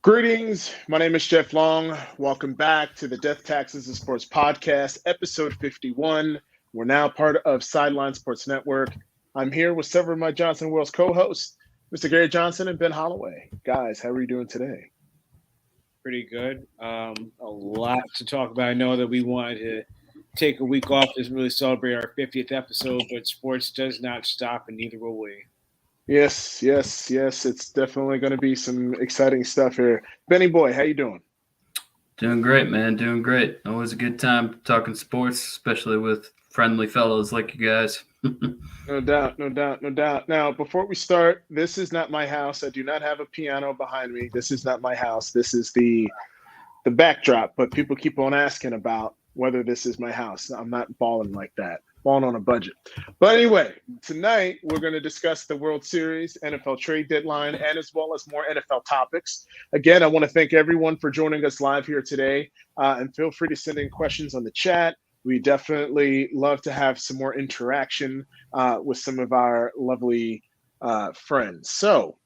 Greetings. My name is Jeff Long. Welcome back to the Death Taxes and Sports Podcast, episode 51. We're now part of Sideline Sports Network. I'm here with several of my Johnson Worlds co-hosts, Mr. Gary Johnson and Ben Holloway. Guys, how are you doing today? Pretty good. A lot to talk about. I know that we wanted to take a week off to really celebrate our 50th episode, but sports does not stop, and neither will we. Yes. It's definitely going to be some exciting stuff here. Benny boy, how you doing? Doing great, man. Doing great. Always a good time talking sports, especially with friendly fellows like you guys. No doubt. Now, before we start, this is not my house. I do not have a piano behind me. This is not my house. This is the backdrop, but people keep on asking about whether this is my house. I'm not balling like that. Balling on a budget. But anyway, tonight we're going to discuss the World Series, NFL trade deadline, and as well as more NFL topics. Again, I want to thank everyone for joining us live here today, and feel free to send in questions on the chat. We definitely love to have some more interaction with some of our lovely friends. So,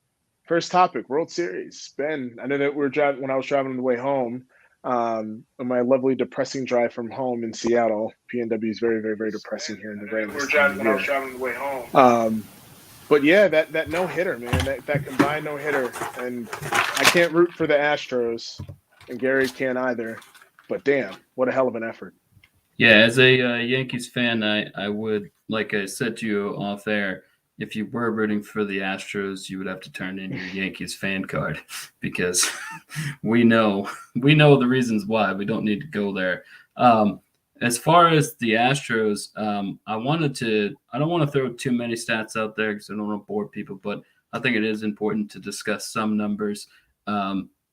first topic, World Series. Ben, I know that when I was driving on the way home, on my lovely depressing drive from home in Seattle. PNW is very, very, very depressing here in the rain. I was driving on the way home. But yeah, that no hitter, man, that combined no hitter, and I can't root for the Astros, and Gary can't either. But damn, what a hell of an effort! Yeah, as a Yankees fan, I would, like I said to you off air, if you were rooting for the Astros, you would have to turn in your Yankees fan card because we know the reasons why. We don't need to go there. As far as the Astros, I don't want to throw too many stats out there because I don't want to bore people, but I think it is important to discuss some numbers.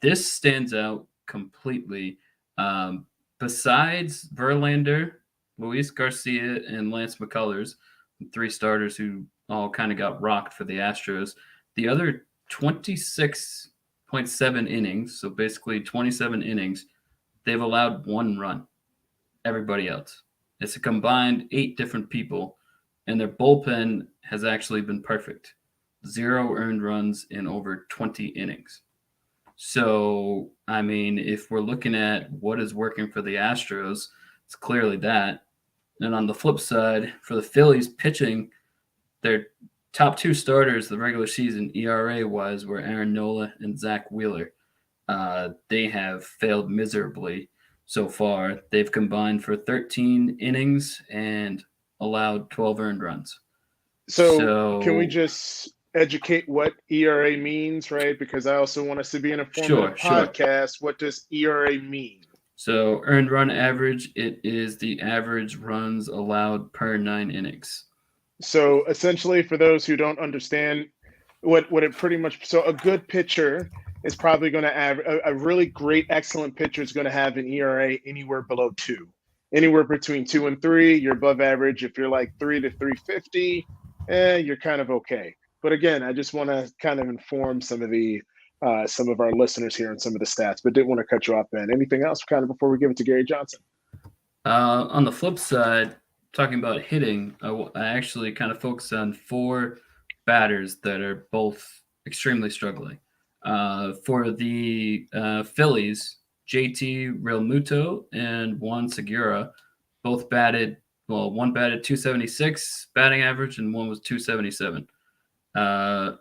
This stands out completely. Besides Verlander, Luis Garcia, and Lance McCullers, three starters who all kind of got rocked for the Astros, the other 26.7 innings, so basically 27 innings, they've allowed one run. Everybody else. It's a combined 8 different people, and their bullpen has actually been perfect. 0 earned runs in over 20 innings. So, I mean, if we're looking at what is working for the Astros, it's clearly that. And on the flip side, for the Phillies pitching, their top 2 starters the regular season ERA-wise were Aaron Nola and Zach Wheeler. They have failed miserably so far. They've combined for 13 innings and allowed 12 earned runs. So can we just educate what ERA means, right? Because I also want us to be an informative podcast. What does ERA mean? So earned run average, it is the average runs allowed per 9 innings. So essentially, for those who don't understand what it pretty much, so a good pitcher is probably going to have a really great, excellent pitcher is going to have an ERA anywhere below 2, anywhere between 2 and 3. You're above average. If you're like 3 to 350, you're kind of okay. But again, I just want to kind of inform some of our listeners here on some of the stats, but didn't want to cut you off, Ben. Anything else kind of before we give it to Gary Johnson? On the flip side, talking about hitting, I actually kind of focus on 4 batters that are both extremely struggling. For the Phillies, JT Realmuto and Juan Segura both batted, one batted 276 batting average and one was 277.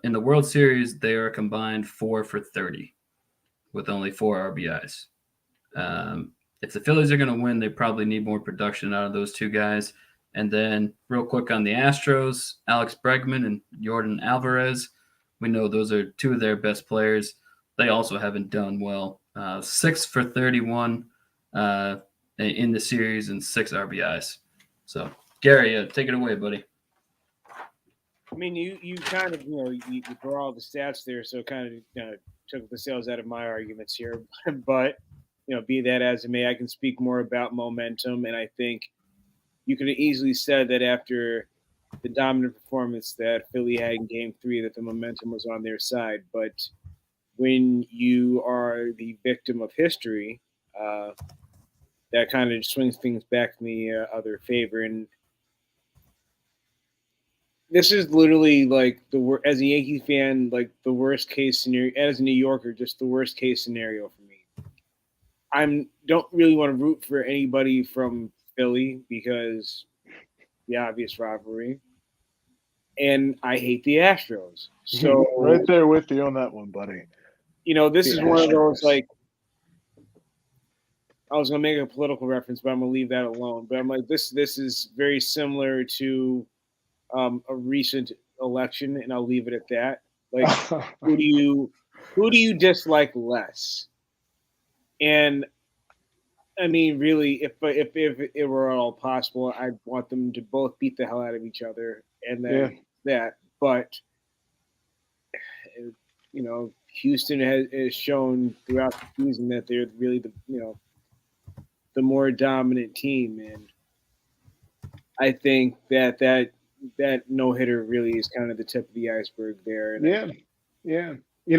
In the World Series, they are combined 4 for 30 with only 4 RBIs. If the Phillies are going to win, they probably need more production out of those 2 guys. And then real quick on the Astros, Alex Bregman and Yordan Alvarez. We know those are 2 of their best players. They also haven't done well. 6 for 31 in the series and 6 RBIs. So, Gary, take it away, buddy. I mean, you kind of, you throw all the stats there, so kind of took the sales out of my arguments here. But, be that as it may, I can speak more about momentum. And I think you could have easily said that after the dominant performance that Philly had in Game 3, that the momentum was on their side. But when you are the victim of history, that kind of swings things back in the other favor. And this is literally like as a Yankee fan, like the worst case scenario. As a New Yorker, just the worst case scenario for me. Don't really want to root for anybody from Philly because the obvious rivalry, and I hate the Astros. So right there with you on that one, buddy. This The is one of those Astros. like I was gonna make a political reference, but I'm gonna leave that alone. But I'm like this is very similar to a recent election, and I'll leave it at that. Like, who do you dislike less? And I mean, really, if it were at all possible, I'd want them to both beat the hell out of each other, and then that. But Houston has shown throughout the season that they're really the more dominant team, and I think that no hitter really is kind of the tip of the iceberg there. And yeah.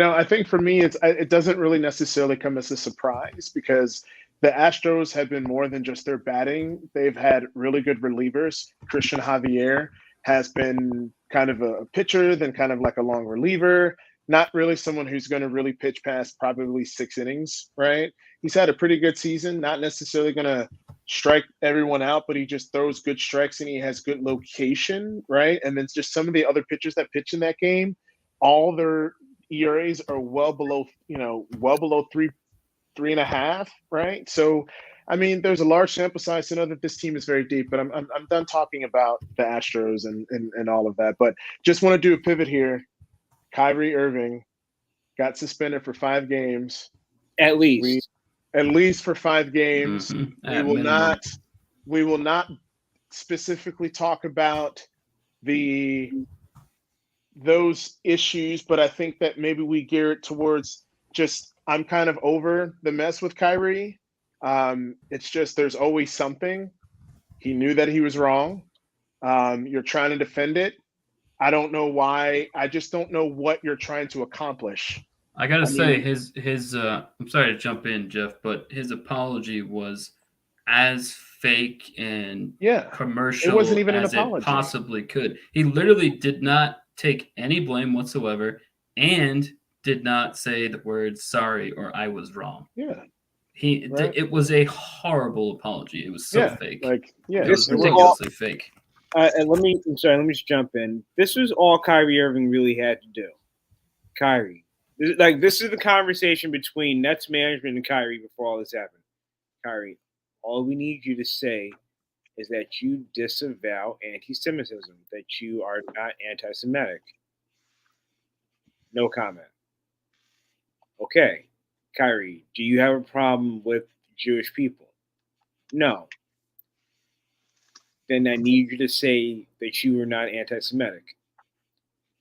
I think for me, it doesn't really necessarily come as a surprise because the Astros have been more than just their batting. They've had really good relievers. Christian Javier has been kind of a pitcher, then kind of like a long reliever. Not really someone who's going to really pitch past probably 6 innings, right? He's had a pretty good season, not necessarily going to strike everyone out, but he just throws good strikes and he has good location, right? And then just some of the other pitchers that pitch in that game, all their ERAs are well below 3.5, right? So, I mean, there's a large sample size to know that this team is very deep, but I'm done talking about the Astros and all of that. But just want to do a pivot here. Kyrie Irving got suspended for 5 games. At least For 5 games. Mm-hmm. We will not specifically talk about those issues, but I think that maybe we gear it towards just I'm kind of over the mess with Kyrie. It's just there's always something. He knew that he was wrong. You're trying to defend it. I don't know why. I just don't know what you're trying to accomplish. I gotta say, his I'm sorry to jump in, Jeff, but his apology was as fake and commercial it wasn't even as an apology. It possibly could. He literally did not take any blame whatsoever and did not say the words "sorry" or "I was wrong." Yeah, it was a horrible apology. It was so fake. It was ridiculously fake. And let me just jump in. This was all Kyrie Irving really had to do. Kyrie. This is the conversation between Nets management and Kyrie before all this happened. Kyrie, all we need you to say is that you disavow anti-Semitism, that you are not anti-Semitic. No comment. Okay, Kyrie, do you have a problem with Jewish people? No. Then I need you to say that you are not anti-Semitic.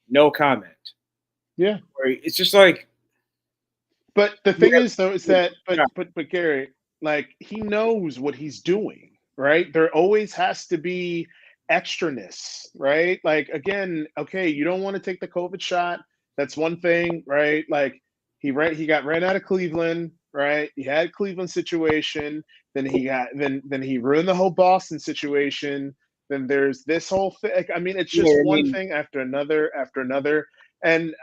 No comment. Yeah. It's just like. But the thing is, though, is that, but Gary, like, he knows what he's doing, right? There always has to be extraness, right? Like, again, okay, you don't want to take the COVID shot. That's one thing, right? Like, he got ran out of Cleveland, right? He had a Cleveland situation. Then he ruined the whole Boston situation. Then there's this whole thing. I mean, it's just one thing after another, and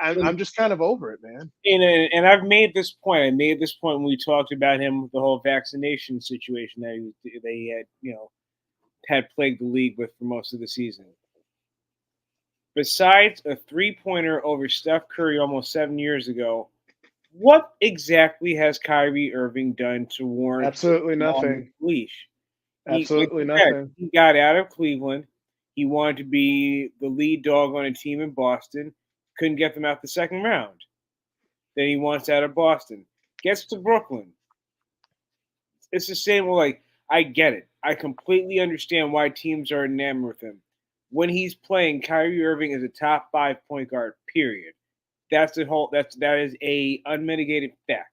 I'm just kind of over it, man. And I've made this point. I made this point when we talked about him with the whole vaccination situation that they had plagued the league with for most of the season. Besides a 3-pointer over Steph Curry almost 7 years ago, what exactly has Kyrie Irving done to warrant absolutely nothing? Leash. Absolutely nothing. He got out of Cleveland. He wanted to be the lead dog on a team in Boston. Couldn't get them out the second round. Then he wants out of Boston. Gets to Brooklyn. It's the same. Like, I get it. I completely understand why teams are enamored with him. When he's playing, Kyrie Irving is a top 5 point guard, period. That is a unmitigated fact.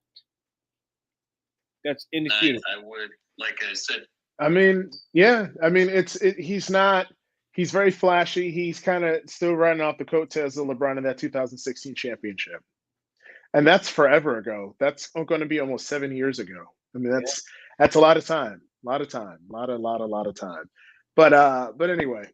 That's indisputable. I would, like I said. I mean, yeah. I mean, he's very flashy. He's kind of still riding off the coattails of LeBron in that 2016 championship. And that's forever ago. That's going to be almost 7 years ago. I mean, that's a lot of time. A lot of time. But anyway,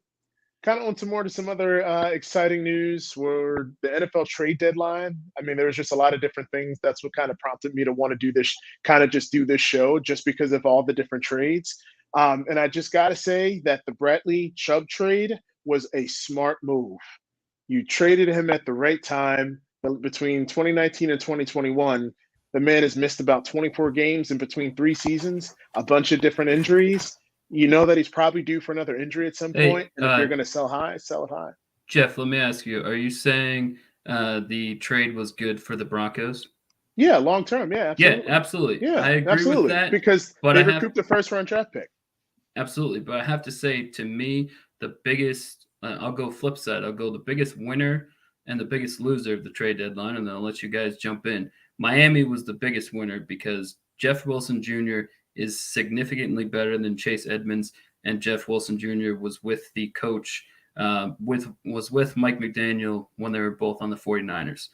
kind of on to more to some other exciting news were the NFL trade deadline. I mean, there was just a lot of different things. That's what kind of prompted me to want to do this, kind of just do this show, just because of all the different trades. And I just got to say that the Bradley Chubb trade was a smart move. You traded him at the right time between 2019 and 2021. The man has missed about 24 games in between 3 seasons, a bunch of different injuries. You know that he's probably due for another injury at some point. And if you're going to sell high, sell it high. Jeff, let me ask you, are you saying the trade was good for the Broncos? Yeah, long term. Yeah, absolutely. Yeah, absolutely. Yeah, I agree absolutely. with that. Because they recouped the first round draft pick. Absolutely. But I have to say, to me, the biggest, I'll go flip side. I'll go the biggest winner and the biggest loser of the trade deadline, and then I'll let you guys jump in. Miami was the biggest winner because Jeff Wilson Jr. is significantly better than Chase Edmonds, and Jeff Wilson Jr. was with the coach, was with Mike McDaniel when they were both on the 49ers.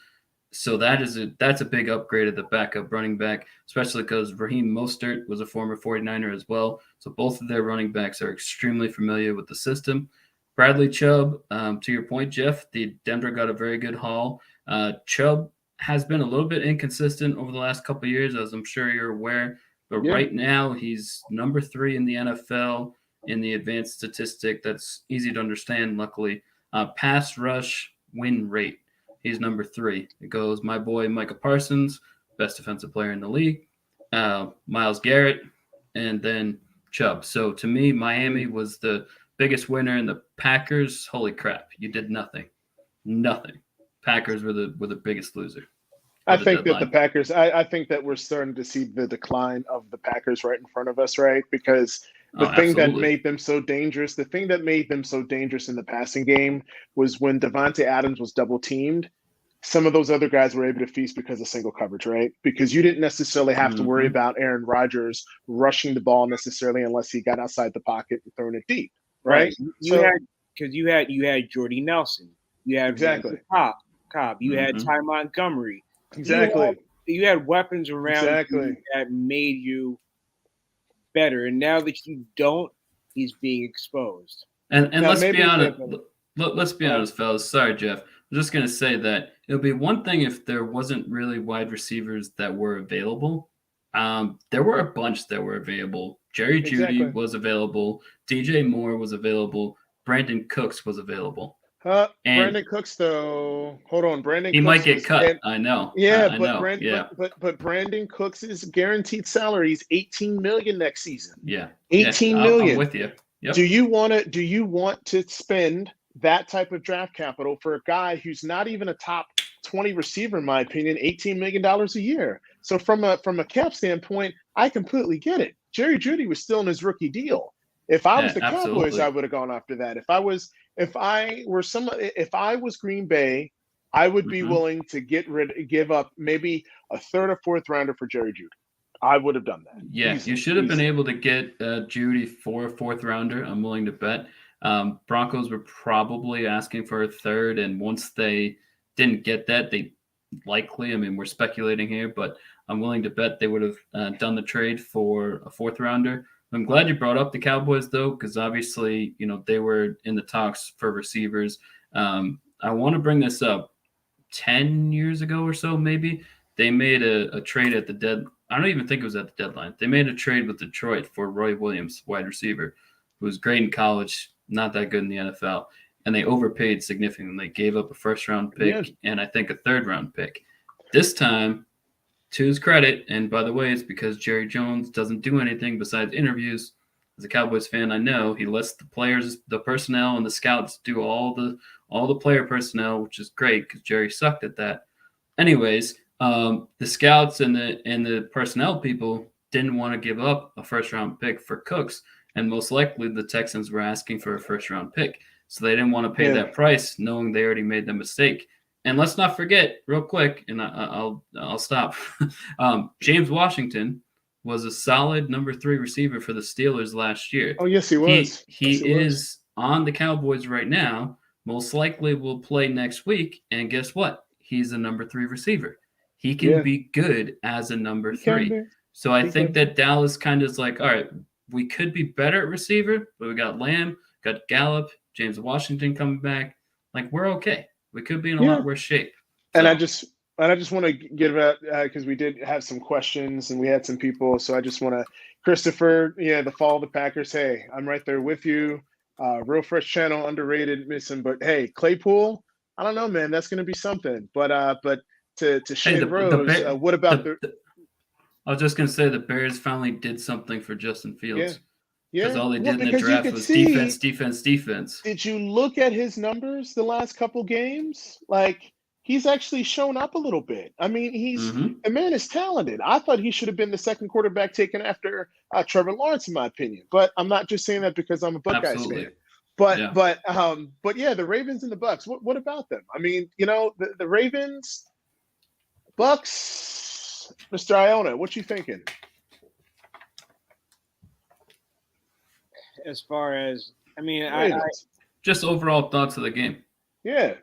So that's a big upgrade of the backup running back, especially because Raheem Mostert was a former 49er as well. So both of their running backs are extremely familiar with the system. Bradley Chubb, to your point, Jeff, the Denver got a very good haul. Chubb has been a little bit inconsistent over the last couple of years, as I'm sure you're aware. But right now, he's number 3 in the NFL in the advanced statistic that's easy to understand, luckily. Pass rush win rate. He's number 3. It goes my boy Micah Parsons, best defensive player in the league, Myles Garrett, and then Chubb. So to me, Miami was the biggest winner, and the Packers, holy crap, you did nothing. Nothing. Packers were the biggest loser. I think that the Packers, I think that we're starting to see the decline of the Packers right in front of us, right? Because the thing that made them so dangerous, the thing that made them so dangerous in the passing game was when Devontae Adams was double teamed. Some of those other guys were able to feast because of single coverage, right? Because you didn't necessarily have to worry about Aaron Rodgers rushing the ball necessarily unless he got outside the pocket and throwing it deep, right? You had Jordy Nelson, you had Cobb, you had Ty Montgomery. Exactly. You had weapons around you that made you better, and now that you don't, he's being exposed. And let's be honest. Let's be honest, fellas. Sorry, Jeff. I'm just gonna say that it would be one thing if there wasn't really wide receivers that were available. There were a bunch that were available. Jerry Jeudy was available. DJ Moore was available. Brandon Cooks was available. Brandon Cooks, though. Hold on, Brandon. He Cooks might get cut. I know. Yeah, I but know. But Brandon Cooks' guaranteed salary is $18 million next season. Yeah, $18 million. I'm with you. Yep. Do you want to spend that type of draft capital for a guy who's not even a top 20 receiver, in my opinion? $18 million a year. So from a cap standpoint, I completely get it. Jerry Jeudy was still in his rookie deal. If I was the Cowboys, I would have gone after that. If I was Green Bay, I would be willing to give up maybe a third or fourth rounder for Jerry Jeudy. I would have done that. Yeah, you should have been able to get Jeudy for a fourth rounder. I'm willing to bet. Broncos were probably asking for a third, and once they didn't get that, they likely, I mean, we're speculating here, but I'm willing to bet they would have done the trade for a fourth rounder. I'm glad you brought up the Cowboys, though, because obviously, they were in the talks for receivers. I want to bring this up. 10 years ago or so, maybe, they made a trade at the I don't even think it was at the deadline. They made a trade with Detroit for Roy Williams, wide receiver, who was great in college, not that good in the NFL. And they overpaid significantly. They gave up a first-round pick and I think a third-round pick. This time, to his credit, and by the way, it's because Jerry Jones doesn't do anything besides interviews. As a Cowboys fan, I know he lets the players, the personnel, and the scouts do all the player personnel, which is great because Jerry sucked at that. Anyways, the scouts and the personnel people didn't want to give up a first-round pick for Cooks, and most likely the Texans were asking for a first-round pick, so they didn't want to pay that price, knowing they already made the mistake. And let's not forget, real quick, and I'll stop. James Washington was a solid number 3 receiver for the Steelers last year. Oh, yes, he was. He is on the Cowboys right now. Most likely will play next week. And guess what? He's a number 3 receiver. He can be good as a number 3. So I think that Dallas kind of is like, all right, we could be better at receiver, but we got Lamb, got Gallup, James Washington coming back. Like, we're okay. We could be in a Yeah. lot worse shape. And So, I just want to give out because we did have some questions and we had some people. So I just want to, Christopher, the Follow the Packers. Hey, I'm right there with you. Real Fresh Channel, underrated, missing. But hey, Claypool, I don't know, man. That's going to be something. But to Shane Rose, what about I was just going to say the Bears finally did something for Justin Fields. Because all they did in the draft was defense, defense, defense. Did you look at his numbers the last couple games? Like, he's actually shown up a little bit. I mean, the man is talented. I thought he should have been the second quarterback taken after Trevor Lawrence, in my opinion. But I'm not just saying that because I'm a Buckeyes fan. But yeah, the Ravens and the Bucks. What about them? I mean, the Ravens, Bucks, Mr. Iona, what you thinking? As far as, I mean, I just overall thoughts of the game. Yeah.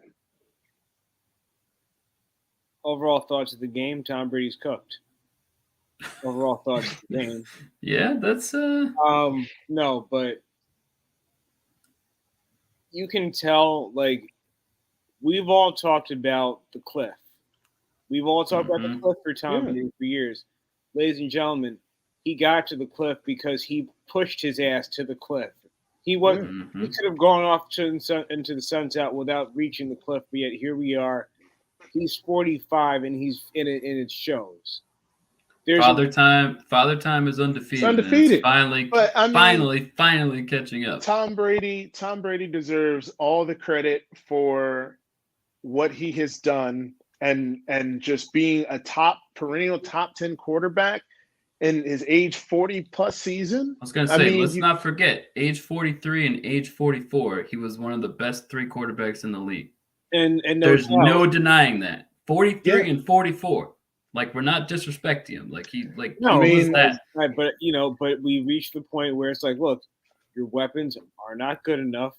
Overall thoughts of the game, Tom Brady's cooked. Overall thoughts of the game. Yeah, that's no, but you can tell, like, we've all talked about the cliff. We've all talked about the cliff for Tom Brady for years. Ladies and gentlemen, he got to the cliff because he pushed his ass to the cliff. He wasn't. He could have gone off into the sunset without reaching the cliff, but yet here we are. He's 45 and he's in it, and it shows. Father Time is undefeated. It's undefeated. Finally catching up. Tom Brady deserves all the credit for what he has done and just being a perennial top 10 quarterback in his age 40 plus season. I was going to say, let's not forget, age 43 and age 44, he was one of the best three quarterbacks in the league. And there's no denying that. 43 and 44. Like, we're not disrespecting him. Like, that. Right, but we reached the point where it's like, look, your weapons are not good enough.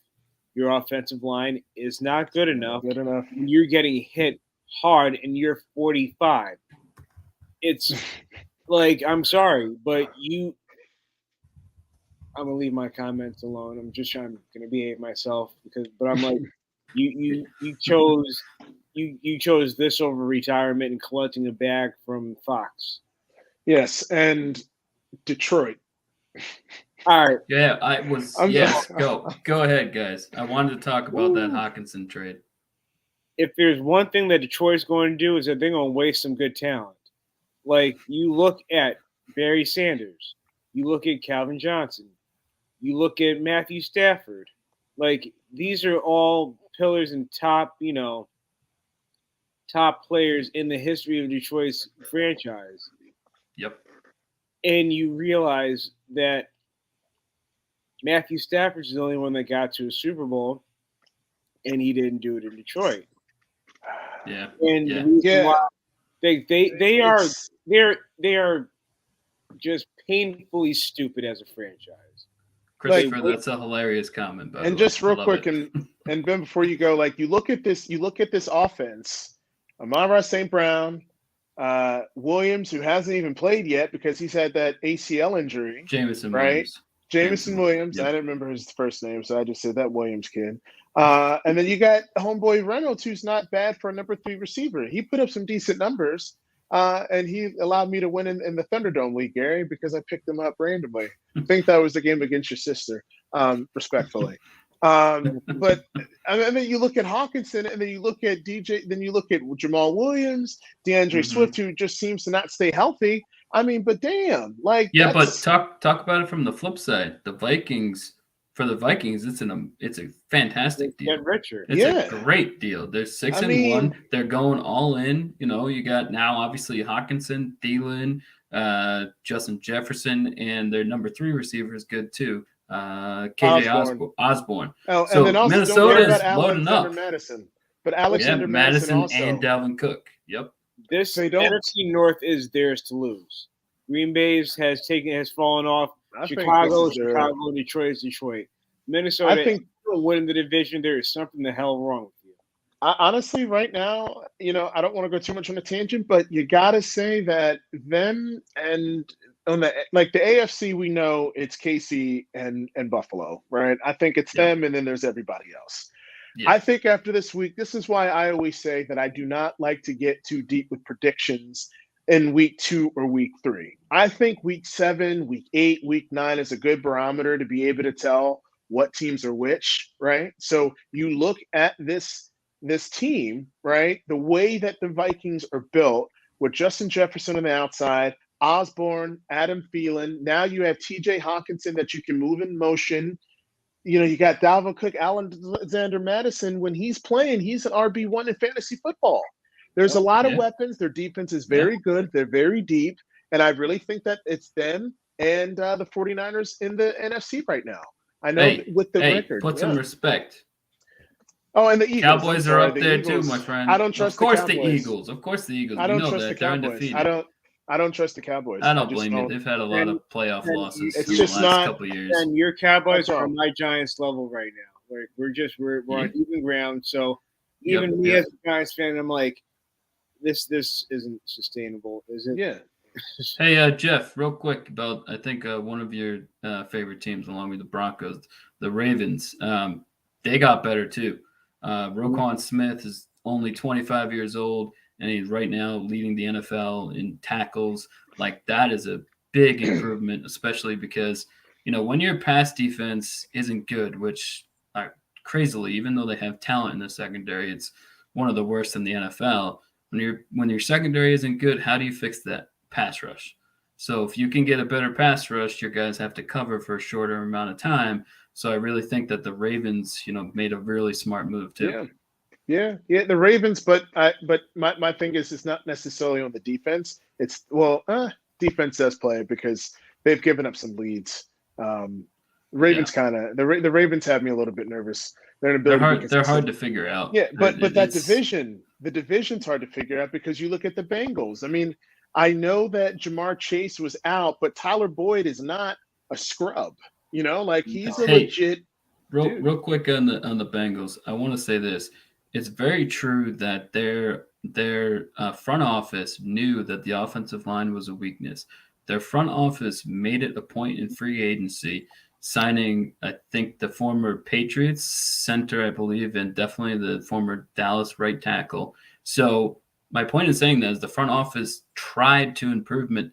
Your offensive line is not good enough. You're getting hit hard and you're 45. It's like, I'm sorry, but I'm gonna leave my comments alone. I'm just gonna behave myself but I'm like, you chose this over retirement and collecting a bag from Fox. Yes, and Detroit. All right. Yeah, go ahead, guys. I wanted to talk about that Hawkinson trade. If there's one thing that Detroit's going to do is that they're going to waste some good talent. Like, you look at Barry Sanders, you look at Calvin Johnson, you look at Matthew Stafford. Like, these are all pillars and top players in the history of Detroit's franchise. Yep. And you realize that Matthew Stafford's the only one that got to a Super Bowl, and he didn't do it in Detroit. Yeah. And the reason why they are just painfully stupid as a franchise. Christopher, that's a hilarious comment. And just real quick, and Ben, before you go, like, you look at this offense. Amon-Ra St. Brown, Williams, who hasn't even played yet because he's had that ACL injury. Jameson Williams. Yep. I didn't remember his first name, so I just said that Williams kid. And then you got homeboy Reynolds, who's not bad for a number 3 receiver. He put up some decent numbers, and he allowed me to win in the Thunderdome League, Gary, because I picked him up randomly. I think that was the game against your sister, respectfully. But I mean, you look at Hawkinson, and then you look at DJ, then you look at Jamal Williams, DeAndre Swift, who just seems to not stay healthy. I mean, but damn, like, but talk about it from the flip side. The Vikings, it's a fantastic deal. Richard. It's a great deal. They're 6-1. They're going all in. You got now obviously Hawkinson, Thielen, Justin Jefferson, and their number 3 receiver is good too. KJ Osborne. Oh, so and then also Minnesota is loading up. Madison. But Alexander Madison also. And Dalvin Cook. Yep. This NFC North is theirs to lose. Green Bay's has fallen off. Chicago, Detroit, Minnesota. I think winning the division, there is something the hell wrong with you. Honestly, right now, I don't want to go too much on a tangent, but you got to say that them and on the like the AFC, we know it's KC and Buffalo, right? I think it's Yeah. them, and then there's everybody else. Yeah. I think after this week, this is why I always say that I do not like to get too deep with predictions in week 2 or week 3. I think week 7, week 8, week 9 is a good barometer to be able to tell what teams are which, right? So you look at this team, right? The way that the Vikings are built with Justin Jefferson on the outside, Osborne, Adam Thielen. Now you have TJ Hawkinson that you can move in motion. You got Dalvin Cook, Alexander Madison. When he's playing, he's an RB1 in fantasy football. There's a lot of Yeah. weapons. Their defense is very good. They're very deep. And I really think that it's them and the 49ers in the NFC right now. I know with the record. Put some respect. Oh, and the Eagles. Cowboys are up there too, my friend. I don't trust the Cowboys. Of course the Eagles. I don't know trust that. the They're Cowboys. undefeated. I don't trust the Cowboys. I don't blame you. They've had a lot of playoff losses in the last couple of years. And your Cowboys are on my Giants level right now. Like we're on even ground. So even me as a Giants fan, I'm like, this isn't sustainable, is it? Yeah. Hey, Jeff, real quick about I think one of your favorite teams, along with the Broncos, the Ravens. They got better too. Roquan Smith is only 25 years old, and he's right now leading the NFL in tackles. Like, that is a big improvement, especially because, when your pass defense isn't good, which crazily, even though they have talent in the secondary, it's one of the worst in the NFL. When your secondary isn't good, how do you fix that? Pass rush. So if you can get a better pass rush, your guys have to cover for a shorter amount of time. So I really think that the Ravens, made a really smart move too. Yeah. The Ravens, but my thing is, it's not necessarily on the defense. It's defense does play because they've given up some leads. Ravens the Ravens have me a little bit nervous. They're hard to figure out. Yeah, but that division, the division's hard to figure out because you look at the Bengals. I mean, I know that Jamar Chase was out, but Tyler Boyd is not a scrub. He's a legit. Real quick on the Bengals, I want to say this. It's very true that their front office knew that the offensive line was a weakness. Their front office made it a point in free agency, signing, I think, the former Patriots center, I believe, and definitely the former Dallas right tackle. So my point in saying that is the front office tried to improve it.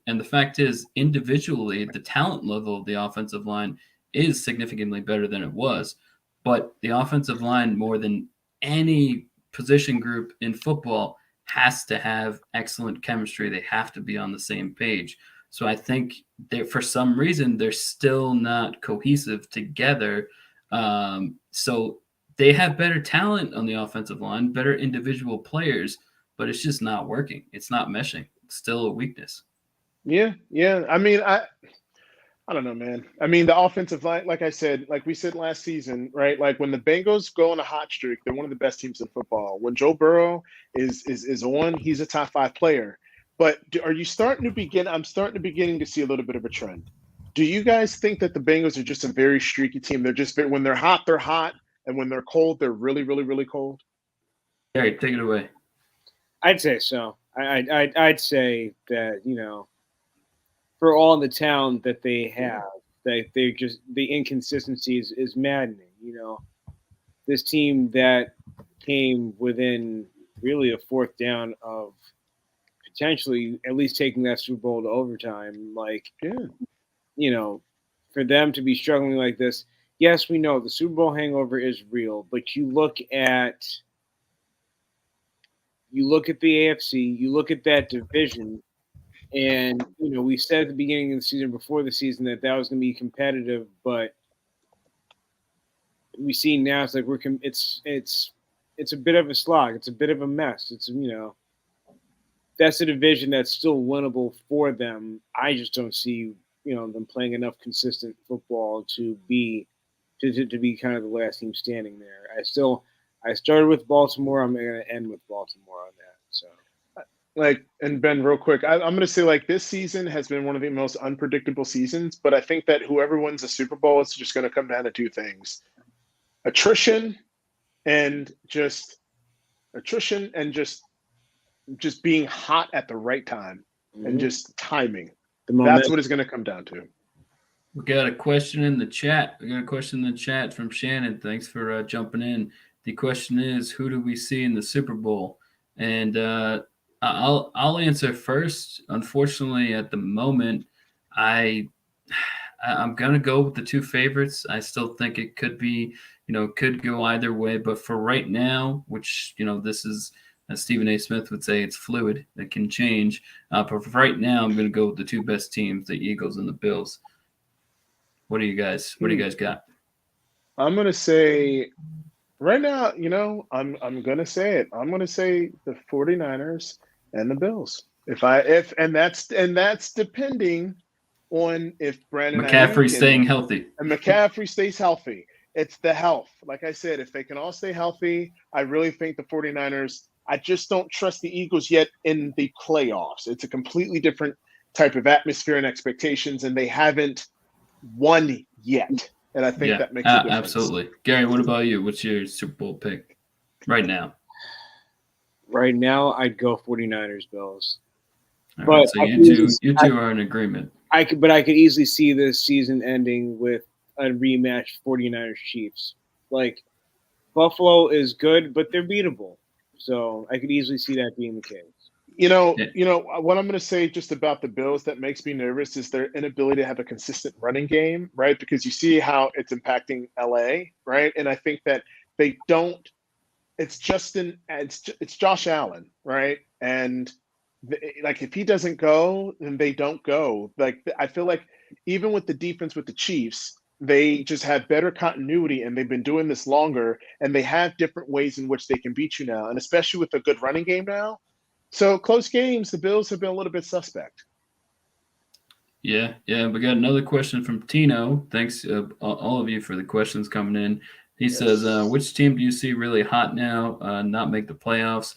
And the fact is, individually, the talent level of the offensive line is significantly better than it was. But the offensive line, more than any position group in football, has to have excellent chemistry. They have to be on the same page. So I think that for some reason, they're still not cohesive together. So they have better talent on the offensive line, better individual players, but it's just not working. It's not meshing. It's still a weakness. Yeah. I mean, I don't know, man. I mean, the offensive line, like I said, like we said last season, right? Like when the Bengals go on a hot streak, they're one of the best teams in football. When Joe Burrow is on, he's a top 5 player. But are you starting to begin? I'm starting to beginning to see a little bit of a trend. Do you guys think that the Bengals are just a very streaky team? They're just when they're hot, and when they're cold, they're really, really, really cold. Gary, take it away. I'd say so. I'd say that for all the talent that they have, they just the inconsistency is maddening. This team that came within really a fourth down of potentially at least taking that Super Bowl to overtime, for them to be struggling like this. Yes, we know the Super Bowl hangover is real, but you look at the AFC, you look at that division, and we said at the beginning of the season, before the season, that was going to be competitive, but we see now it's like it's a bit of a slog, it's a bit of a mess. It's that's a division that's still winnable for them. I just don't see them playing enough consistent football to be kind of the last team standing there. I started with Baltimore. I'm going to end with Baltimore on that. So, and Ben, real quick, I'm going to say this season has been one of the most unpredictable seasons. But I think that whoever wins the Super Bowl, it's just going to come down to 2 things: attrition and just being hot at the right time. and just timing. The momentum. That's what it's going to come down to. We got a question in the chat. From Shannon. Thanks for jumping in. The question is, who do we see in the Super Bowl? And I'll answer first. Unfortunately, at the moment, I'm gonna go with the two favorites. I still think it could be, could go either way. But for right now, which this is, as Stephen A. Smith would say, it's fluid. It can change. But for right now, I'm gonna go with the two best teams, the Eagles and the Bills. What do you guys got? I'm gonna say right now, I'm gonna say it. I'm gonna say the 49ers and the Bills. That's depending on if Brandon McCaffrey staying healthy. And McCaffrey stays healthy. It's the health. Like I said, if they can all stay healthy, I really think the 49ers, I just don't trust the Eagles yet in the playoffs. It's a completely different type of atmosphere and expectations, and they haven't won yet. And I think that makes a difference. Absolutely. Gary, what about you? What's your Super Bowl pick right now? Right now, I'd go 49ers, Bills. All right, so you two are in agreement. I could easily see this season ending with a rematch 49ers Chiefs. Like, Buffalo is good, but they're beatable. So I could easily see that being the case. What I'm going to say just about the Bills that makes me nervous is their inability to have a consistent running game, right? Because you see how it's impacting LA, right? And I think that they don't. It's Josh Allen, right? And if he doesn't go, then they don't go. Like, I feel like even with the defense with the Chiefs, they just have better continuity, and they've been doing this longer, and they have different ways in which they can beat you now, and especially with a good running game now. So close games, the Bills have been a little bit suspect. Yeah. We got another question from Tino. Thanks, all of you, for the questions coming in. He says, which team do you see really hot now, not make the playoffs?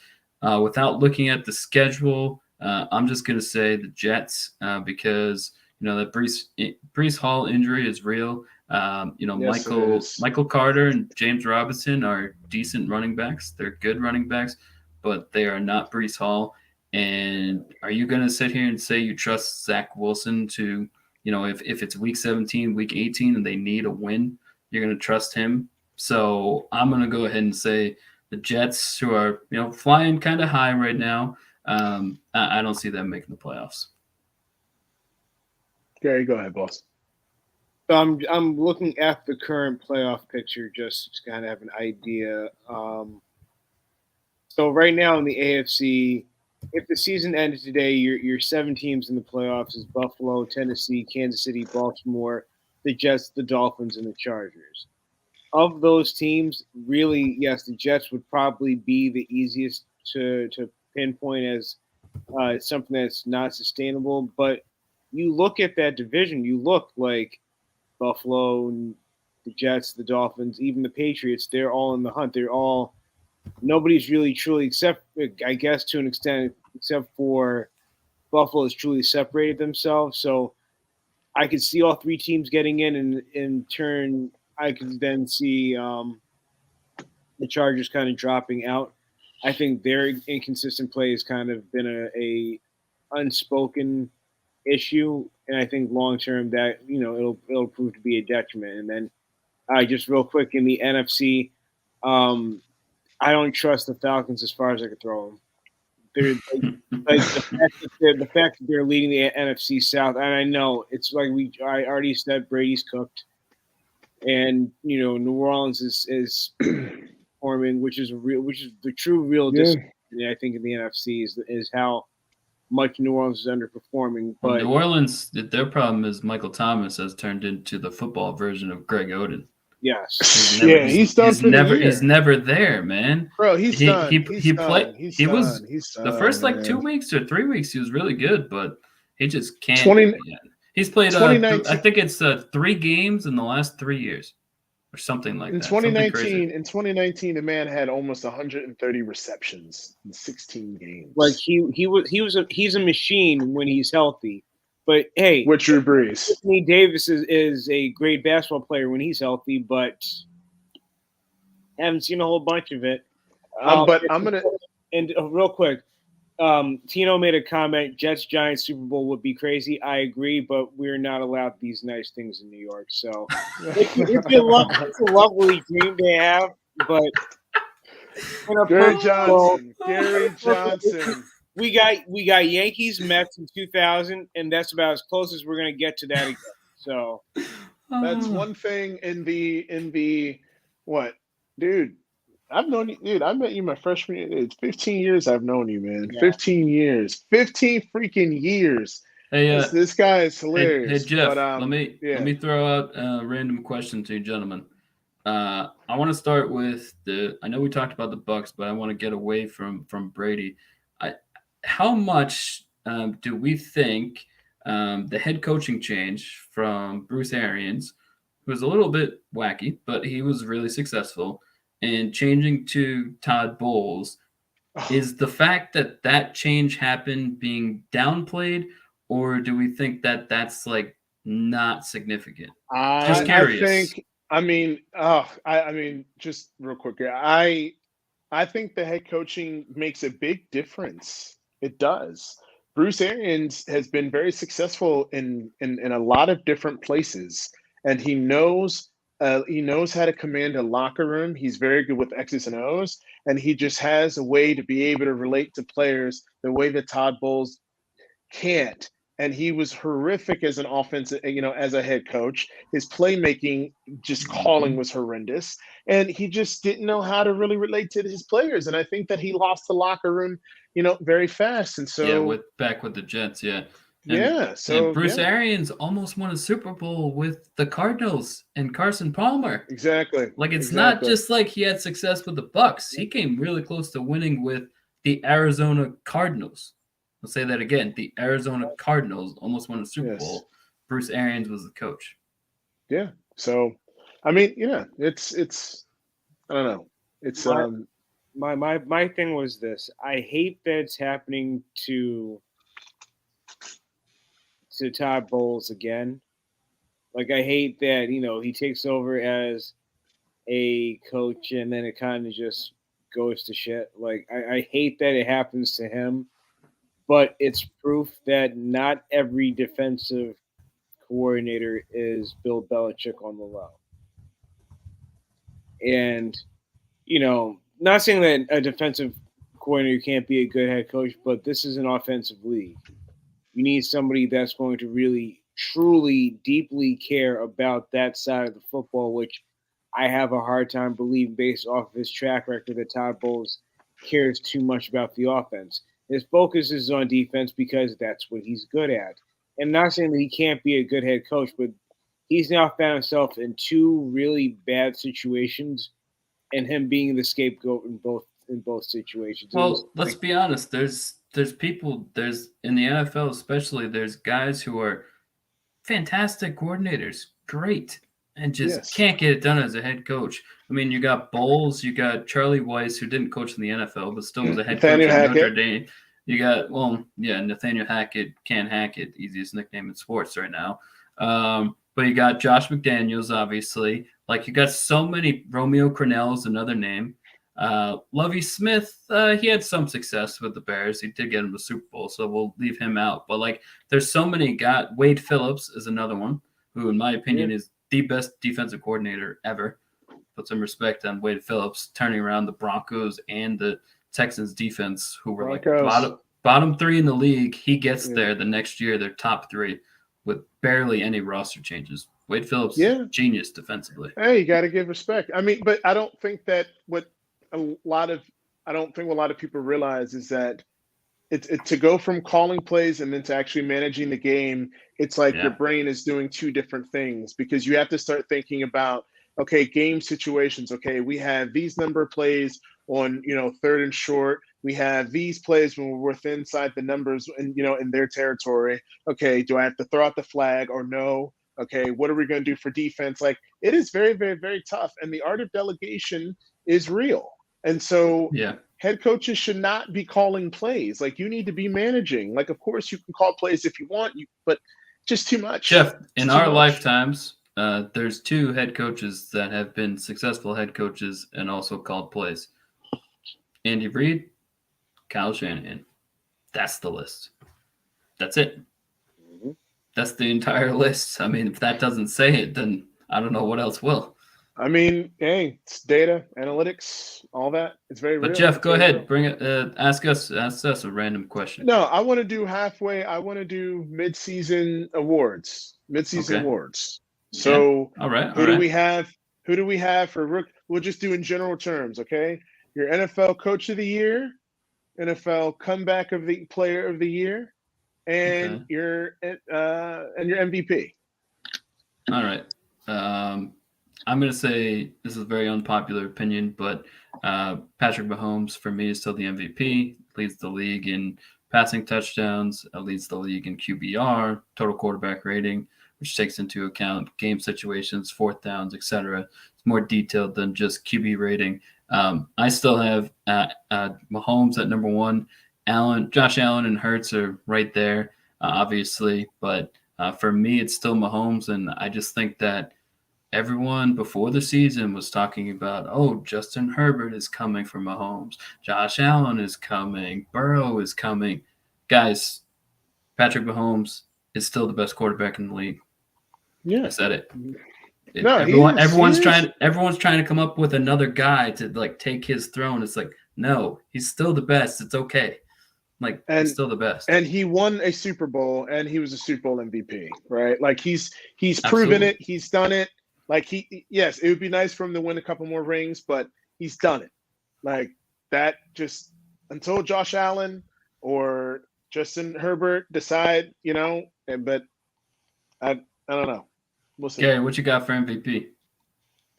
Without looking at the schedule, I'm just going to say the Jets because, that Breece Hall injury is real. Yes, Michael Carter and James Robinson are decent running backs. They're good running backs, but they are not Breece Hall. And are you going to sit here and say you trust Zach Wilson to, if it's week 17, week 18, and they need a win, you're going to trust him? So I'm going to go ahead and say the Jets, who are, flying kind of high right now, I don't see them making the playoffs. Gary, go ahead, boss. So I'm looking at the current playoff picture just to kind of have an idea. So right now in the AFC, if the season ended today, your 7 teams in the playoffs is Buffalo, Tennessee, Kansas City, Baltimore, the Jets, the Dolphins, and the Chargers. Of those teams, really, yes, the Jets would probably be the easiest to pinpoint as something that's not sustainable. But you look at that division, you look like Buffalo, and the Jets, the Dolphins, even the Patriots, they're all in the hunt. Nobody's really truly, except, I guess, to an extent, except for Buffalo, has truly separated themselves. So I could see all 3 teams getting in, and in turn, I could then see the Chargers kind of dropping out. I think their inconsistent play has kind of been a unspoken issue, and I think long term that it'll prove to be a detriment. And then just real quick in the NFC, I don't trust the Falcons as far as I could throw them. They're the fact that they're leading the NFC South, and I know it's like I already said, Brady's cooked, and New Orleans is performing, which is the true real disappointment. I think in the NFC is how much New Orleans is underperforming. But New Orleans, their problem is Michael Thomas has turned into the football version of Greg Oden. Yes. He's done for the year. He's never there, man. Bro, he's done. The first 2 weeks or 3 weeks he was really good, but he just can't. He's played I think it's 3 games in the last 3 years or something like that. In 2019, the man had almost 130 receptions in 16 games. Like he's a machine when he's healthy. But hey, with Drew Brees, Anthony Davis is a great basketball player when he's healthy, but haven't seen a whole bunch of it. But I'm gonna real quick, Tino made a comment, Jets Giants Super Bowl would be crazy. I agree, but we're not allowed these nice things in New York. So it's a lovely dream to have, but Gary Johnson. We got Yankees Mets in 2000, and that's about as close as we're gonna get to that again. So that's one thing in the what, dude. I've known you, dude. I met you my freshman year. It's 15 years I've known you, man. Yeah. 15 years. 15 freaking years. Hey, this guy is hilarious. Hey Jeff, but, let me throw out a random question to you, gentlemen. I want to start with I know we talked about the Bucks, but I want to get away from Brady. How much do we think the head coaching change from Bruce Arians, who was a little bit wacky, but he was really successful, and changing to Todd Bowles, is the fact that change happened being downplayed, or do we think that that's like not significant? Just curious. I mean, just real quick. I think the head coaching makes a big difference. It does. Bruce Arians has been very successful in a lot of different places, and he knows how to command a locker room. He's very good with X's and O's, and he just has a way to be able to relate to players the way that Todd Bowles can't. And he was horrific as an offensive, as a head coach. His playmaking, just calling, was horrendous, and he just didn't know how to really relate to his players. And I think that he lost the locker room, very fast. And so back with the Jets, yeah. And Bruce Arians almost won a Super Bowl with the Cardinals and Carson Palmer. Exactly. Like, it's not just like he had success with the Bucks. He came really close to winning with the Arizona Cardinals. I'll say that again. The Arizona Cardinals almost won a Super Bowl. Bruce Arians was the coach. Yeah. So, I mean, it's I don't know. It's my thing was this. I hate that it's happening to Todd Bowles again. Like, I hate that, he takes over as a coach and then it kind of just goes to shit. Like, I hate that it happens to him. But it's proof that not every defensive coordinator is Bill Belichick on the low. And, not saying that a defensive coordinator can't be a good head coach, but this is an offensive league. You need somebody that's going to really, truly, deeply care about that side of the football, which I have a hard time believing based off of his track record that Todd Bowles cares too much about the offense. His focus is on defense because that's what he's good at. And not saying that he can't be a good head coach, but he's now found himself in two really bad situations, and him being the scapegoat in both situations. Well, let's be honest. There's people in the NFL especially. There's guys who are fantastic coordinators, great, and just can't get it done as a head coach. I mean, you got Bowles, you got Charlie Weiss, who didn't coach in the NFL, but still was a head coach at Notre Dame. You got, Nathaniel Hackett, can't hack it, easiest nickname in sports right now. But you got Josh McDaniels, obviously. Like, you got so many. Romeo Crennel is another name. Lovie Smith, he had some success with the Bears. He did get him to Super Bowl, so we'll leave him out. But, like, there's so many guys. Wade Phillips is another one, who, in my opinion, is the best defensive coordinator ever. Put some respect on Wade Phillips, turning around the Broncos and the Texans defense, who were like bottom three in the league. He gets there the next year. They're top three with barely any roster changes. Wade Phillips, genius defensively. Hey, you got to give respect. I mean, but I don't think that what a lot of people realize is that it's to go from calling plays and then to actually managing the game. It's like your brain is doing two different things, because you have to start thinking about, okay, game situations. Okay, we have these number of plays on, third and short. We have these plays when we're within inside the numbers and, in their territory. Okay, do I have to throw out the flag or no? Okay, what are we going to do for defense? Like, it is very, very, very tough. And the art of delegation is real. And so head coaches should not be calling plays. Like, you need to be managing. Like, of course, you can call plays if you want, but just too much. Jeff, in our lifetimes, there's two head coaches that have been successful head coaches and also called plays. Andy Reid, Kyle Shanahan. That's the list. That's it. Mm-hmm. That's the entire list. I mean, if that doesn't say it, then I don't know what else will. I mean, hey, it's data, analytics, all that. It's very But real. Jeff, It's go very ahead. real. Bring it. Ask us a random question. No, I want to do halfway. I want to do mid-season awards. Mid-season Okay. awards. Yeah. So All right. who do we have? Who do we have for rook? We'll just do in general terms, okay? Your NFL Coach of the Year, NFL Comeback of the Player of the Year, and Okay. your MVP. All right. I'm going to say this is a very unpopular opinion, but Patrick Mahomes, for me, is still the MVP, leads the league in passing touchdowns, leads the league in QBR, total quarterback rating, which takes into account game situations, fourth downs, etc. It's more detailed than just QB rating. I still have Mahomes at number one. Josh Allen and Hurts are right there, obviously, but for me, it's still Mahomes, and I just think that everyone before the season was talking about, oh, Justin Herbert is coming for Mahomes. Josh Allen is coming. Burrow is coming. Guys, Patrick Mahomes is still the best quarterback in the league. Yeah. I said it. No, everyone's trying to come up with another guy to like take his throne. It's like, no, he's still the best. It's okay. Like, he's still the best. And he won a Super Bowl, and he was a Super Bowl MVP, right? Like he's Absolutely. proven it. He's done it. Like yes, it would be nice for him to win a couple more rings, but he's done it. Like that, just until Josh Allen or Justin Herbert decide, but I don't know. We'll see. Gary, what you got for MVP?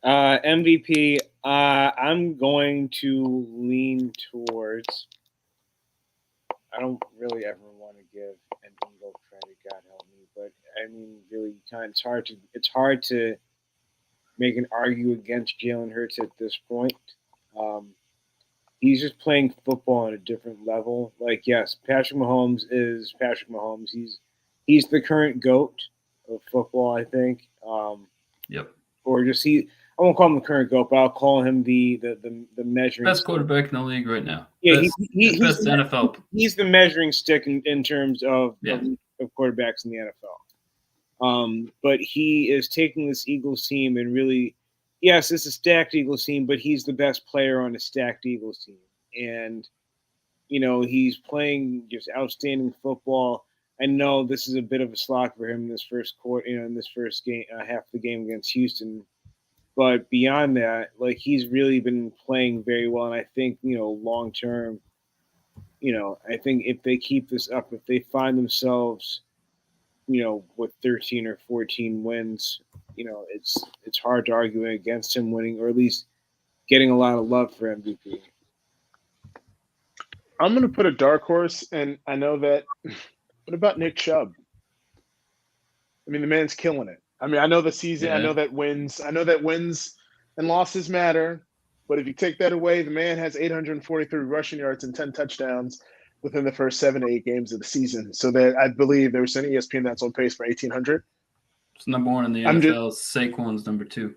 MVP, I'm going to lean towards. I don't really ever want to give an Eagle credit, God help me, but I mean, really, it's hard to make an argue against Jalen Hurts at this point. He's just playing football on a different level. Like, yes, Patrick Mahomes is Patrick Mahomes. He's the current GOAT of football, I think. Yep. Or just I won't call him the current GOAT, but I'll call him the measuring best stick. Quarterback in the league right now. Yeah, he's best the NFL. He's the measuring stick in terms of quarterbacks in the NFL. But he is taking this Eagles team and really, yes, it's a stacked Eagles team, but he's the best player on a stacked Eagles team. And, he's playing just outstanding football. I know this is a bit of a slog for him in this first quarter, in this first game, half the game against Houston. But beyond that, like, he's really been playing very well. And I think, long term, I think if they keep this up, if they find themselves, with 13 or 14 wins, it's hard to argue against him winning, or at least getting a lot of love for MVP. I'm going to put a dark horse, and I know that. What about Nick Chubb? I mean, the man's killing it. I mean, I know the season. Yeah. I know that wins and losses matter. But if you take that away, the man has 843 rushing yards and 10 touchdowns within the first 7 to 8 games of the season. So that I believe there was an ESPN that's on pace for 1,800. It's number one in the NFL. Saquon's number two.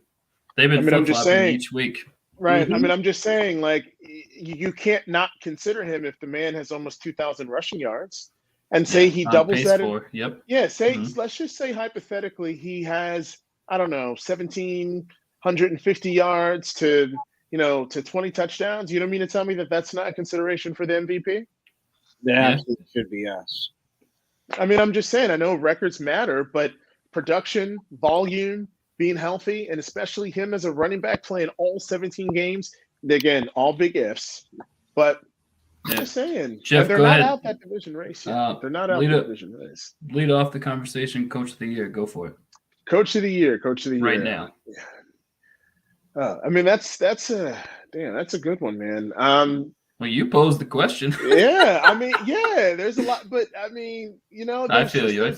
They've been flip-flopping each week. Right. Mm-hmm. I mean, I'm just saying, like, you can't not consider him if the man has almost 2,000 rushing yards. And say he doubles that. Yep. Yeah. Let's just say hypothetically he has, I don't know, 1,750 yards to 20 touchdowns. You don't mean to tell me that that's not a consideration for the MVP? Yeah, it should be, yes. I mean, I'm just saying, I know records matter, but production, volume, being healthy, and especially him as a running back playing all 17 games, again, all big ifs, but I'm just saying, Jeff, they're not out that division race yet. They're not out the division race. Lead off the conversation, Coach of the Year. Go for it. Coach of the Year. Right now. I mean, that's a good one, man. Well, you posed the question. Yeah, I mean, there's a lot, but I mean, I feel you. No,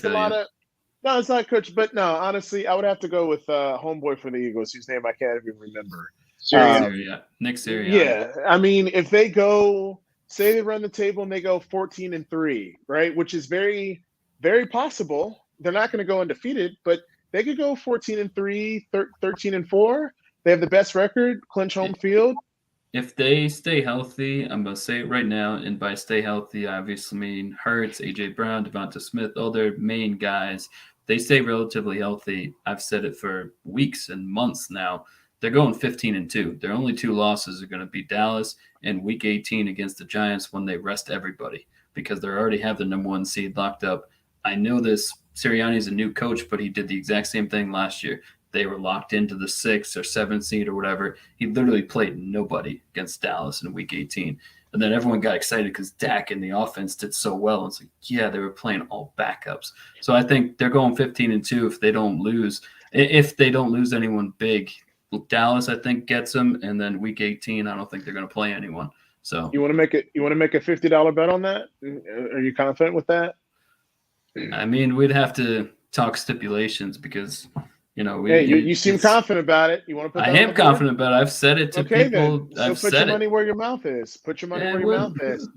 it's not Coach, but no, honestly, I would have to go with homeboy for the Eagles, whose name I can't even remember. Nick Sirianni. Yeah, I mean, if they go. Say they run the table and they go 14-3, right? Which is very, very possible. They're not going to go undefeated, but they could go 14-3, 13-4. They have the best record, clinch home field. if they stay healthy, I'm gonna say it right now, and by stay healthy, I obviously mean Hurts, AJ Brown, Devonta Smith, all their main guys. They stay relatively healthy. I've said it for weeks and months now. They're going 15-2. Their only two losses are going to be Dallas and Week 18 against the Giants when they rest everybody because they already have the number one seed locked up. I know this. Sirianni's a new coach, but he did the exact same thing last year. They were locked into the 6th or 7th seed or whatever. He literally played nobody against Dallas in Week 18. And then everyone got excited because Dak and the offense did so well. It's like, yeah, they were playing all backups. So I think they're going 15-2 if they don't lose. If they don't lose anyone big, Dallas I think gets them, and then Week 18 I don't think they're going to play anyone. So you want to make it? You want to make a $50 bet on that? Are you confident with that? I mean, we'd have to talk stipulations because. You seem confident about it. You want to put that I am confident about it. I've said it to people. Then. So put your money where your mouth is. Put your money where your mouth is.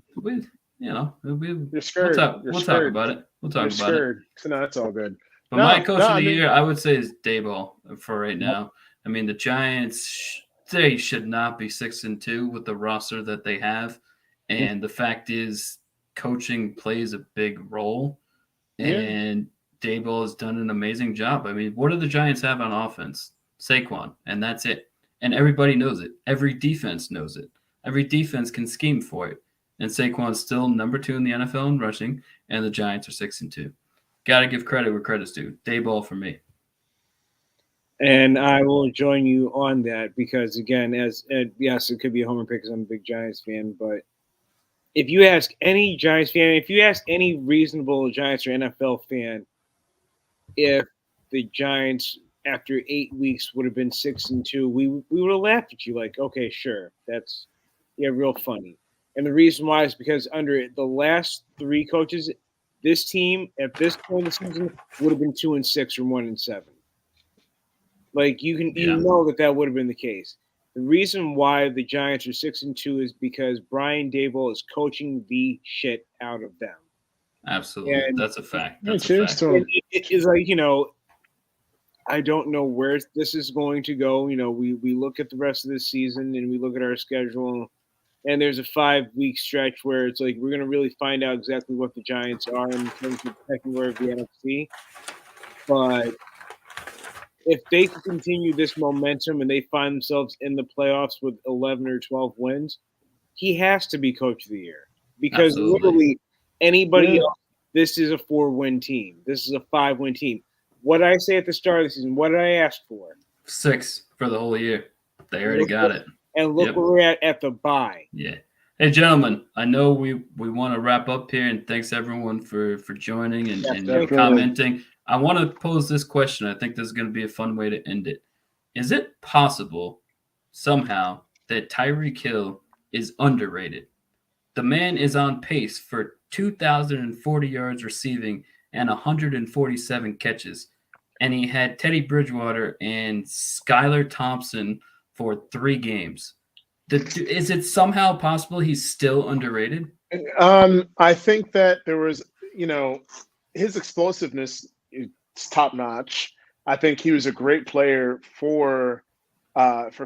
You're scared. We'll talk about it. So no, that's all good. But my coach of the year, I would say, is Daboll for right now. I mean, the Giants, they should not be 6-2 with the roster that they have. And the fact is, coaching plays a big role. And Daboll has done an amazing job. I mean, what do the Giants have on offense? Saquon, and that's it. And everybody knows it. Every defense knows it. Every defense can scheme for it. And Saquon's still number 2 in the NFL in rushing, and the Giants are 6-2. Got to give credit where credit's due. Daboll for me. And I will join you on that because, again, yes, it could be a homer pick because I'm a big Giants fan, but if you ask any Giants fan, if you ask any reasonable Giants or NFL fan, if the Giants after 8 weeks would have been 6-2, we would have laughed at you like, okay, sure, that's real funny. And the reason why is because under the last 3 coaches, this team at this point in the season would have been 2-6 or 1-7. Like you know that would have been the case. The reason why the Giants are 6-2 is because Brian Daboll is coaching the shit out of them. Absolutely. And that's a fact. That's a fact. It is like, I don't know where this is going to go. We look at the rest of this season and we look at our schedule, and there's a 5-week stretch where it's like we're going to really find out exactly what the Giants are in terms of the second order of the NFC. But if they continue this momentum and they find themselves in the playoffs with 11 or 12 wins, he has to be coach of the year because literally anybody else, this is a 4-win team. This is a 5-win team. What did I say at the start of the season? What did I ask for? 6 for the whole year. They already got it. And look where we're at the bye. Yeah. Hey, gentlemen, I know we want to wrap up here, and thanks everyone for joining and commenting. I want to pose this question. I think this is going to be a fun way to end it. Is it possible somehow that Tyreek Hill is underrated? The man is on pace for 2,040 yards receiving and 147 catches. And he had Teddy Bridgewater and Skylar Thompson for 3 games. Is it somehow possible he's still underrated? I think that there was, his explosiveness is top notch. I think he was a great player for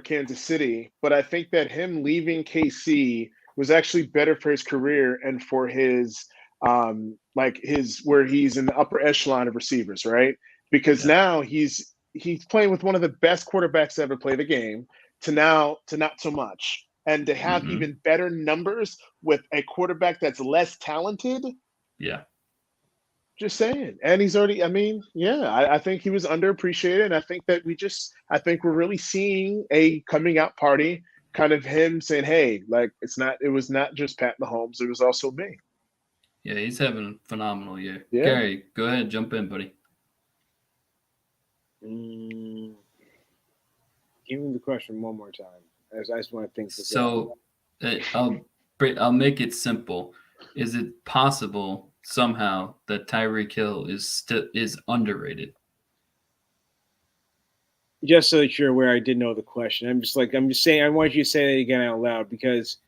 Kansas City, but I think that him leaving KC was actually better for his career and for his where he's in the upper echelon of receivers, right? Because now he's playing with one of the best quarterbacks to ever play the game to not so much. And to have even better numbers with a quarterback that's less talented. Yeah. Just saying. And he's already, I think he was underappreciated. And I think that we're really seeing a coming out party, kind of him saying, hey, like it was not just Pat Mahomes, it was also me. Yeah, he's having a phenomenal year. Yeah. Gary, go ahead, jump in, buddy. Give me the question one more time. I just want to think. So I'll make it simple. Is it possible somehow that Tyreek Hill is underrated? Just so that you're aware, I did know the question. I'm just saying. I want you to say that again out loud because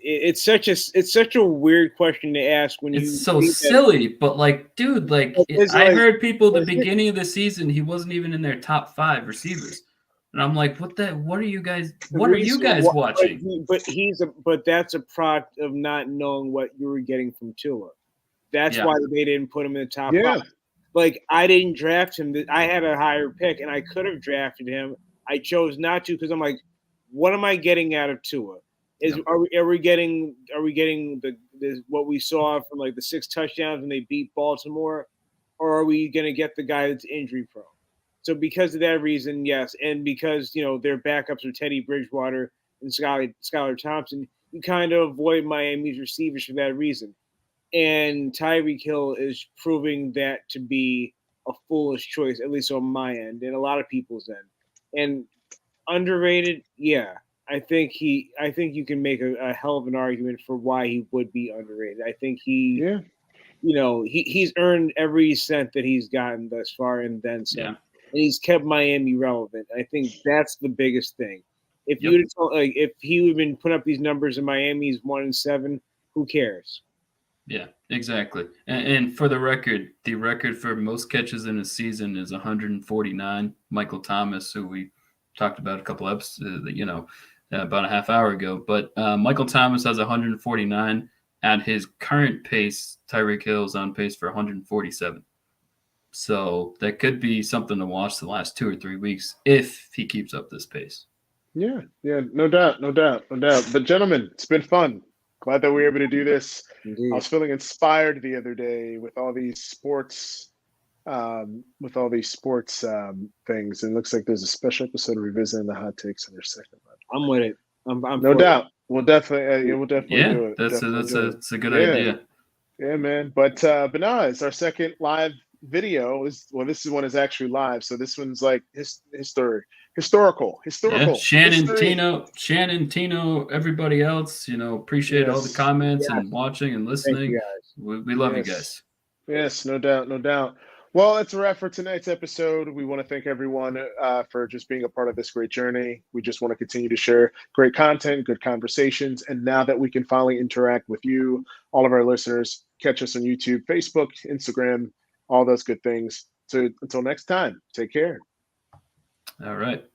it's such a weird question to ask when it's so silly. But dude, I heard people at the beginning of the season he wasn't even in their top 5 receivers. And I'm like, what are you guys The what are you reason guys why- watching? But that's a product of not knowing what you were getting from Tua. That's Yeah. why they didn't put him in the top Yeah. five. Like, I didn't draft him. I had a higher pick, and I could have drafted him. I chose not to because I'm like, what am I getting out of Tua? Yep. Are we getting the what we saw from like the 6 touchdowns when they beat Baltimore, or are we going to get the guy that's injury prone? So because of that reason, yes, and because their backups are Teddy Bridgewater and Skylar Thompson, you kind of avoid Miami's receivers for that reason. And Tyreek Hill is proving that to be a foolish choice, at least on my end and a lot of people's end. And underrated, yeah. I think you can make a hell of an argument for why he would be underrated. I think Yeah. he's earned every cent that he's gotten thus far and then some. Yeah. And he's kept Miami relevant. I think that's the biggest thing. If Yep. you if he would have been put up these numbers in Miami's 1-7, who cares? Yeah, exactly. And for the record for most catches in a season is 149. Michael Thomas, who we talked about a couple episodes, about a half hour ago. But Michael Thomas has 149. At his current pace, Tyreek Hill is on pace for 147. So that could be something to watch the last 2 or 3 weeks if he keeps up this pace. Yeah. No doubt. But gentlemen, it's been fun. Glad that we were able to do this. Indeed. I was feeling inspired the other day with all these sports things, and it looks like there's a special episode of Revisiting the Hot Takes in their second one. I'm with it. I'm No for doubt. We'll definitely Yeah, do it. that's a good idea. Yeah, man. But no, it's our second live video. This one is actually live, so this one's like historical. Yeah, Shannon, history. Tino, everybody else, appreciate all the Yes. comments and watching and Thank listening. you guys. We love you Yes. guys. Yes, no doubt. Well, that's a wrap for tonight's episode. We want to thank everyone for just being a part of this great journey. We just want to continue to share great content, good conversations. And now that we can finally interact with you, all of our listeners, catch us on YouTube, Facebook, Instagram, all those good things. So until next time, take care. All right.